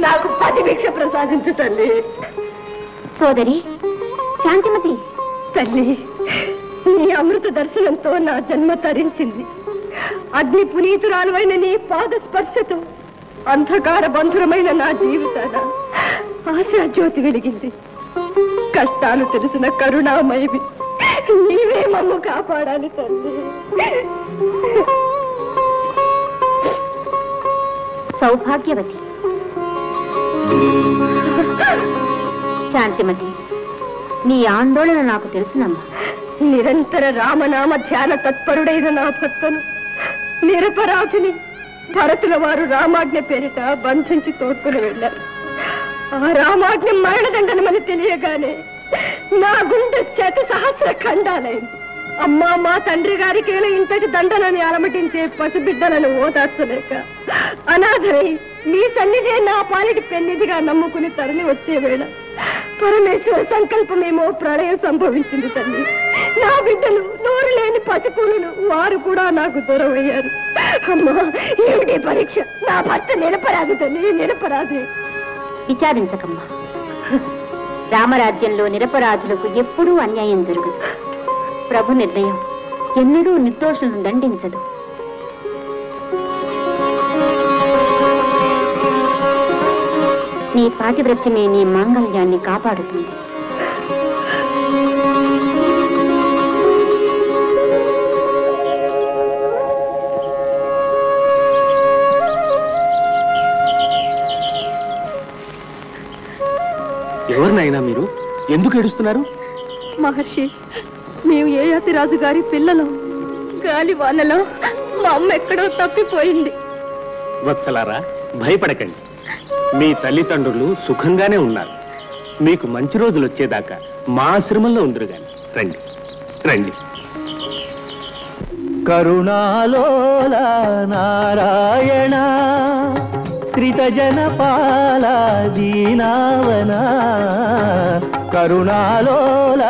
నాకు పతిభిక్ష ప్రసాదించు తల్లి. సోదరి శాంతిమతి, తల్లి నీ అమృత దర్శనంతో నా జన్మ తరించింది. అగ్ని పునీతురాలువైన నీ పాద స్పర్శతో అంధకార బంధురమైన నా జీవితాన ఆశాజ్యోతి వెలిగింది. కష్టాలు తెలిసిన కరుణామయివి నీవే మమ్ము కాపాడాలి తల్లి. సౌభాగ్యవతి శాంతిమతి, నీ ఆందోళన నాకు తెలుసునమ్మా. నిరంతర రామనామ ధ్యాన తత్పరుడైన నా భక్తను నిరపరాధిని భరతుల వారు రామాజ్ఞ పేరిట బంధించి తోడ్కొని వెళ్ళారు. ఆ రామాజ్ఞ మరణదండనమని తెలియగానే నా గుండె శత సహస్ర ఖండాలైంది. అమ్మా మా తండ్రి గారికి ఇంతటి దండనని అలమటించే పసిబిడ్డలను ఓదార్చలేక అనాథరై మీ సన్నిధే నా పాలిటి పెన్నిదిగా నమ్ముకుని తరలి వచ్చే వేళ పరమేశ్వర సంకల్పమేమో ప్రళయం సంభవించింది తల్లి. నా బిడ్డలు నోరు లేని పసికూలు వారు కూడా నాకు దూరమయ్యారు. అమ్మా ఏమిటి పరీక్ష? నా భర్త నిరపరాధి తల్లి, నిరపరాధి. విచారించకమ్మా, రామరాజ్యంలో నిరపరాధులకు ఎప్పుడూ అన్యాయం జరుగుతుంది. ప్రభు నిర్ణయం ఎన్నడూ నిర్దోషులను దండించదు. నీ పాతివ్రత్యమే నీ మాంగళ్యాన్ని కాపాడుతుంది. ఎవరినైనా మీరు ఎందుకు ఏడుస్తున్నారు? మహర్షి, మేము యయాతిరాజు గారి పిల్లలు. గాలి వానలో మా అమ్మ ఎక్కడో తప్పిపోయింది. వత్సలారా, భయపడకండి. మీ తల్లిదండ్రులు సుఖంగానే ఉన్నారు. మీకు మంచి రోజులు వచ్చేదాకా మా ఆశ్రమంలో ఉందరు గాని. రండి రండి. కరుణాలోల నారాయణ శ్రితజనపాల దీనావన, కరుణాలోల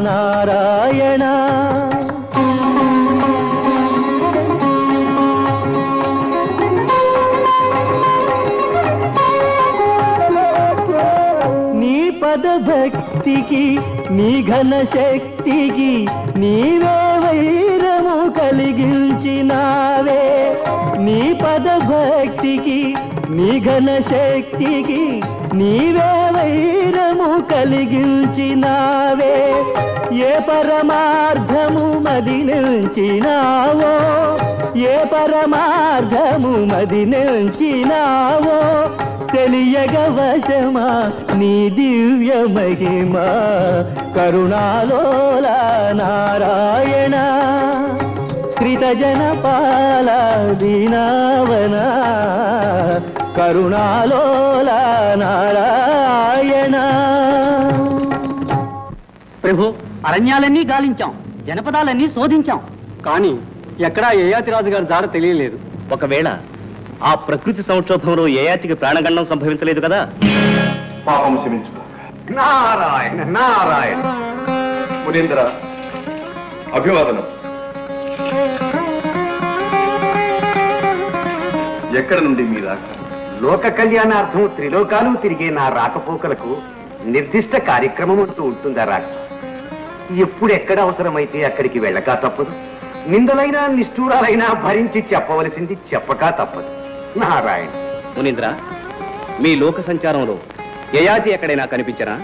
నారాయణ. నీ పద భక్తికి నీ ఘన శక్తికి నీవే వైరము కలిగించినావే. నీ పద భక్తికి నీ ఘన శక్తికి నీవే వైరము కలిగించినావే. ఏ పరమార్థము మది నిలిచినావో, ఏ పరమార్థము మది నిలిచినావో తెలియగ వశమా నీ దివ్య మహిమ. కరుణాలోల నారాయణ శ్రితజనపాల దీనావన, కరుణాలోల నారాయణ. ప్రభు, అరణ్యాలన్నీ గాలించాం, జనపదాలన్నీ శోధించాం, కానీ ఎక్కడా యయాతిరాజు గారి జాడ తెలియలేదు. ఒకవేళ ఆ ప్రకృతి సంక్షోభంలో యయాతికి ప్రాణగండం సంభవించలేదు కదా? పాపం క్షమించుకో. నారాయణ నారాయణ. మునీంద్ర, అభివాదనం. ఎక్కడ నుండి మీ రాక? లోక కళ్యాణార్థం త్రిలోకాలు తిరిగే నా రాకపోకలకు నిర్దిష్ట కార్యక్రమం అంటూ ఉంటుందా రాక? ఎప్పుడెక్కడ అవసరమైతే అక్కడికి వెళ్ళక తప్పదు. నిందలైనా నిష్ఠూరాలైనా భరించి చెప్పవలసింది చెప్పక తప్పదు. నారాయణ. మునీంద్ర, మీ లోక సంచారంలో యయాతి ఎక్కడైనా కనిపించరా?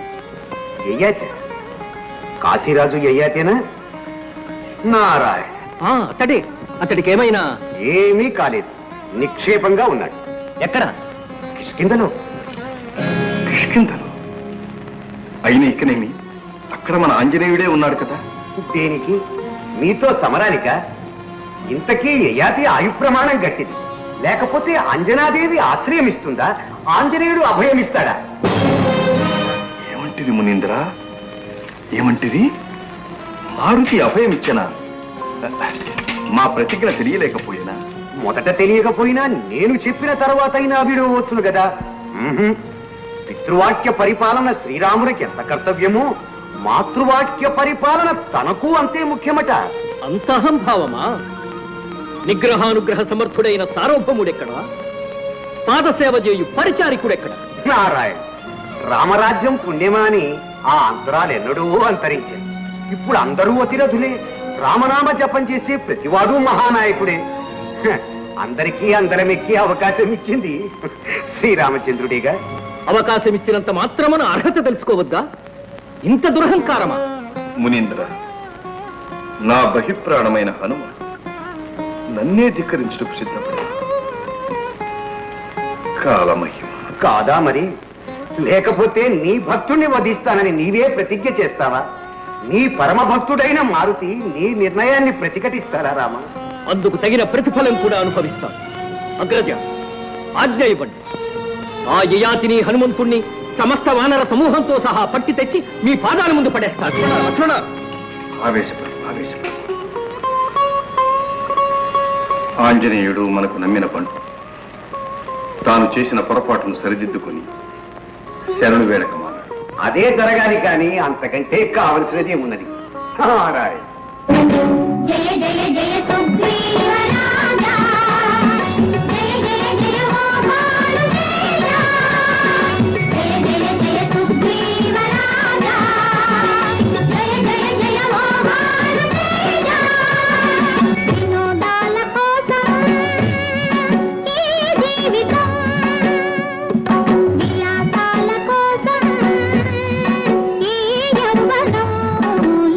యయాతి? కాశీరాజు యయాతేనా? నారాయణ. అతడికి ఏమైనా? ఏమీ కాలేదు, నిక్షేపంగా ఉన్నాడు. ఎక్కడ? కిష్కింధలో. కిష్కింధలో అయిన ఇకనేమి? అక్కడ మన ఆంజనేయుడే ఉన్నాడు కదా. దేనికి? మీతో సమరానిక? ఇంతకీ యయాతి ఆయు ప్రమాణం గట్టిది. లేకపోతే అంజనాదేవి ఆశ్రయం ఇస్తుందా? ఆంజనేయుడు అభయమిస్తాడా? ఏమంటిది మునీంద్ర, ఏమంటిది? మారుతి అభయం ఇచ్చనా? మా ప్రతిజ్ఞ తెలియలేకపోయినా? మొదట తెలియకపోయినా నేను చెప్పిన తర్వాత అయినా విడవచ్చును కదా. పితృవాక్య పరిపాలన శ్రీరాముడికి ఎంత కర్తవ్యమో మాతృవాక్య పరిపాలన తనకు అంతే ముఖ్యమట. అంతహంభావమా? నిగ్రహానుగ్రహ సమర్థుడైన సార్వభౌముడెక్కడా? పాదసేవ చేయు పరిచారికుడెక్కడ? నారాయణ. రామరాజ్యం పుణ్యమా అని ఆ అంతరాలెన్నడూ అంతరించారు. ఇప్పుడు అందరూ అతిరథులే. రామనామ జపం చేసే ప్రతివాడు మహానాయకుడే. అందరికీ అందరమెక్కి అవకాశం ఇచ్చింది శ్రీరామచంద్రుడిగా. అవకాశం ఇచ్చినంత మాత్రమున అర్హత తెలుసుకోవద్దా? ఇంత దురహంకారమా? మునీంద్ర, నా బహిప్రాణమైన హనుమ నన్నే ధిక్కరించుటకు సిద్ధపడి కాలమహిమ కాదా మరి? లేకపోతే నీ భక్తుణ్ణి వధిస్తానని నీవే ప్రతిజ్ఞ చేస్తావా? నీ పరమ భక్తుడైన మారుతి నీ నిర్ణయాన్ని ప్రతిఘటిస్తారా రామ? అందుకు తగిన ప్రతిఫలం కూడా అనుభవిస్తాను. అగ్రజ, ఆజ్ఞ ఇవ్వండి. ఆ యయాతిని హనుమంతుణ్ణి సమస్త వానర సమూహంతో సహా పట్టి తెచ్చి మీ పాదాల ముందు పడేస్తాడు. ఆవేశపడు, ఆవేశపడు. ఆంజనేయుడు మనకు నమ్మిన పండు. తాను చేసిన పొరపాటును సరిదిద్దుకొని శరణు వేడకమాడు. అదే జరగాలి కానీ అంతకంటే కావలసినది ఉన్నది. నారాయణ. జయ జయ జయ సుగ్రీవ రాజా, జయ జయ జయ ఓ భానుతేజ, జయ జయ జయ సుగ్రీవ రాజా, జయ జయ జయ ఓ భానుతేజ. వినోదాల కోసం ఈ జీవితం, విలాసాల కోసం ఈ యవ్వనం,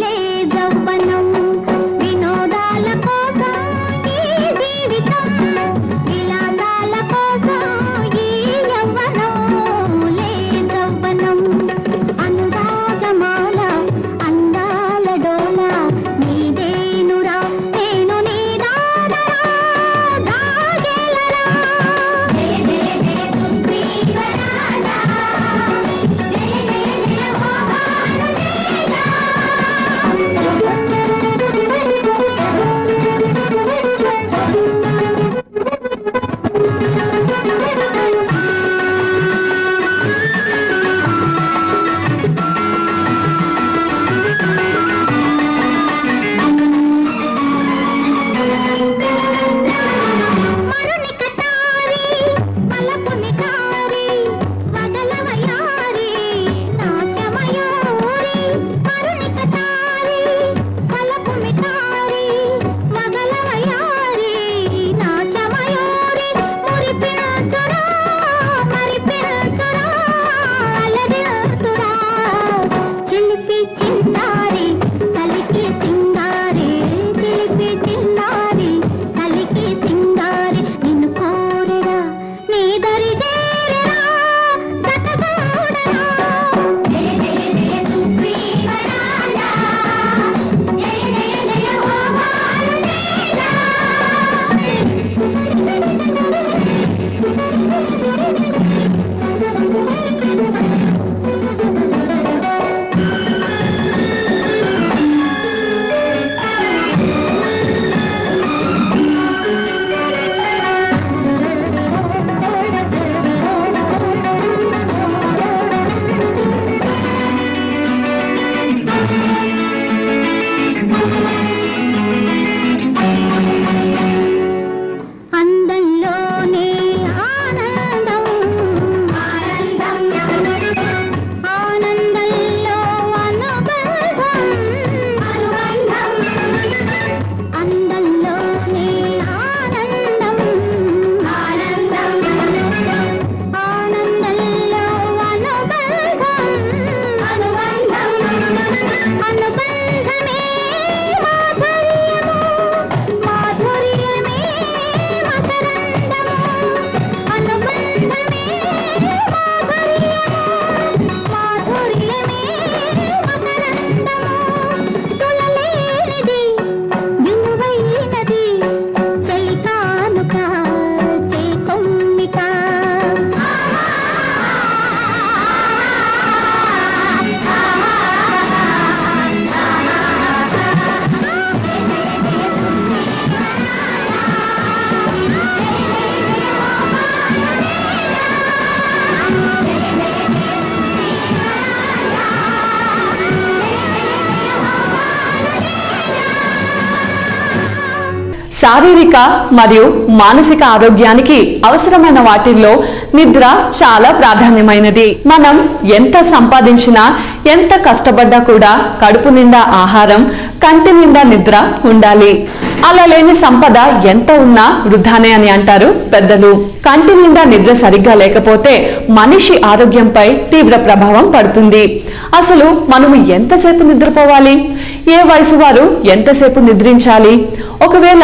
లే జవ్వనం. వినోదాల కోసం అనుబంధమే మాధుర్యము మాధుర్యమే మకరందము అనుబంధమే మాధుర్యము మాధుర్యమే మకరందము తులలేనిది విలువైనది చెలికానుక చేకొమ్మిక శారీరక మరియు మానసిక ఆరోగ్యానికి అవసరమైన వాటిల్లో నిద్ర చాలా ప్రాధాన్యమైనది. మనం ఎంత సంపాదించినా ఎంత కష్టపడ్డా కూడా కడుపు నిండా ఆహారం కంటి నిండా నిద్ర ఉండాలి. అలా లేని సంపద ఎంత ఉన్నా వృధానే అని అంటారు పెద్దలు. కంటి నిండా నిద్ర సరిగ్గా లేకపోతే మనిషి ఆరోగ్యంపై తీవ్ర ప్రభావం పడుతుంది. అసలు మనము ఎంతసేపు నిద్రపోవాలి? ఏ వయసు వారు ఎంతసేపు నిద్రించాలి? ఒకవేళ